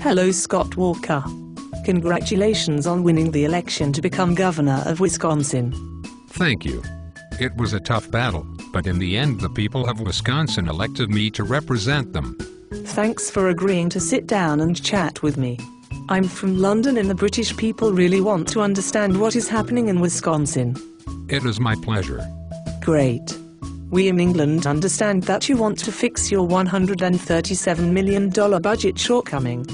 Hello, Scott Walker. Congratulations on winning the election to become governor of Wisconsin. Thank you. It was a tough battle, but in the end the people of Wisconsin elected me to represent them. Thanks for agreeing to sit down and chat with me. I'm from London and the British people really want to understand what is happening in Wisconsin. It is my pleasure. Great. We in England understand that you want to fix your $137 million budget shortcoming.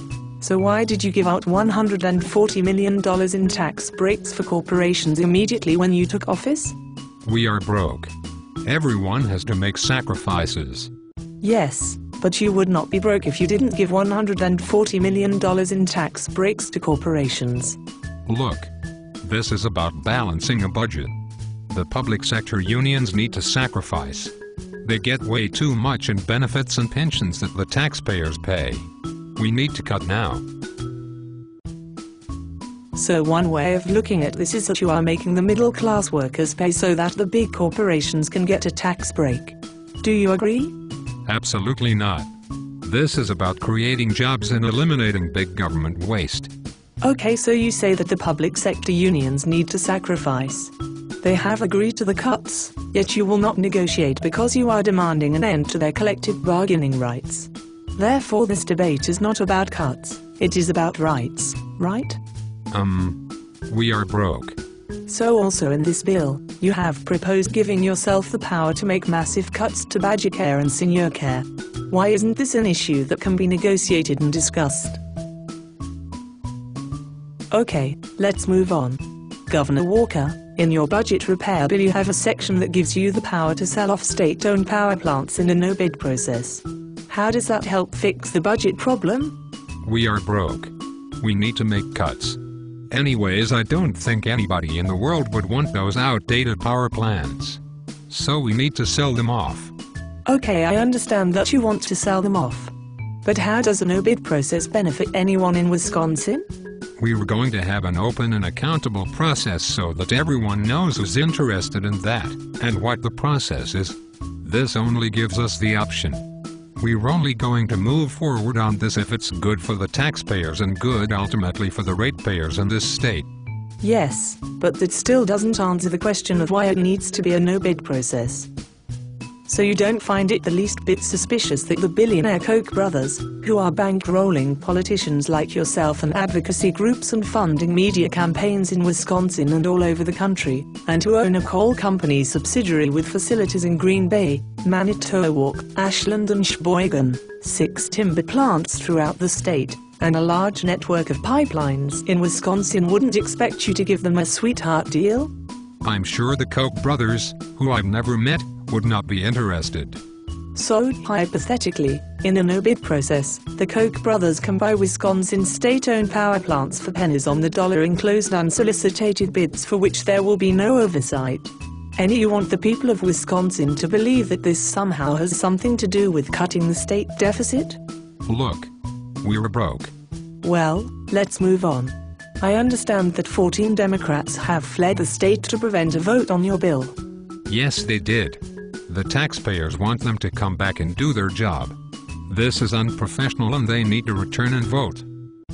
So why did you give out $140 million in tax breaks for corporations immediately when you took office? We are broke. Everyone has to make sacrifices. Yes, but you would not be broke if you didn't give $140 million in tax breaks to corporations. Look, this is about balancing a budget. The public sector unions need to sacrifice. They get way too much in benefits and pensions that the taxpayers pay. We need to cut now. So one way of looking at this is that you are making the middle-class workers pay so that the big corporations can get a tax break. Do you agree? Absolutely not. This is about creating jobs and eliminating big government waste. Okay, so you say that the public sector unions need to sacrifice. They have agreed to the cuts, yet you will not negotiate because you are demanding an end to their collective bargaining rights. Therefore, this debate is not about cuts, it is about rights, right? We are broke. So also in this bill, you have proposed giving yourself the power to make massive cuts to Badgercare and senior care. Why isn't this an issue that can be negotiated and discussed? Okay, let's move on. Governor Walker, in your budget repair bill you have a section that gives you the power to sell off state-owned power plants in a no-bid process. How does that help fix the budget problem? We are broke. We need to make cuts. Anyways, I don't think anybody in the world would want those outdated power plants. So we need to sell them off. Okay, I understand that you want to sell them off. But how does a no-bid process benefit anyone in Wisconsin? We were going to have an open and accountable process so that everyone knows who's interested in that, and what the process is. This only gives us the option. We're only going to move forward on this if it's good for the taxpayers and good ultimately for the ratepayers in this state. Yes, but that still doesn't answer the question of why it needs to be a no-bid process. So you don't find it the least bit suspicious that the billionaire Koch Brothers, who are bankrolling politicians like yourself and advocacy groups and funding media campaigns in Wisconsin and all over the country, and who own a coal company subsidiary with facilities in Green Bay, Manitowoc, Ashland and Sheboygan, 6 timber plants throughout the state, and a large network of pipelines in Wisconsin wouldn't expect you to give them a sweetheart deal? I'm sure the Koch brothers, who I've never met, would not be interested. So, hypothetically, in a no-bid process, the Koch brothers can buy Wisconsin state-owned power plants for pennies on the dollar in closed unsolicited bids for which there will be no oversight. And you want the people of Wisconsin to believe that this somehow has something to do with cutting the state deficit? Look, we're broke. Well, let's move on. I understand that 14 Democrats have fled the state to prevent a vote on your bill. Yes, they did. The taxpayers want them to come back and do their job. This is unprofessional and they need to return and vote.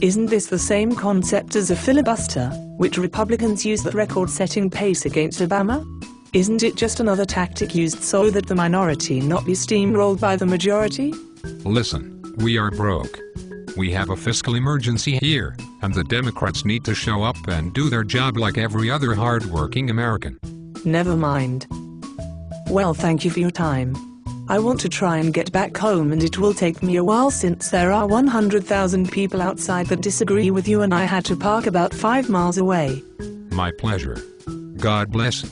Isn't this the same concept as a filibuster, which Republicans use at record-setting pace against Obama? Isn't it just another tactic used so that the minority not be steamrolled by the majority? Listen, we are broke. We have a fiscal emergency here, and the Democrats need to show up and do their job like every other hard-working American. Never mind. Well, thank you for your time. I want to try and get back home and it will take me a while since there are 100,000 people outside that disagree with you and I had to park about 5 miles away. My pleasure. God bless.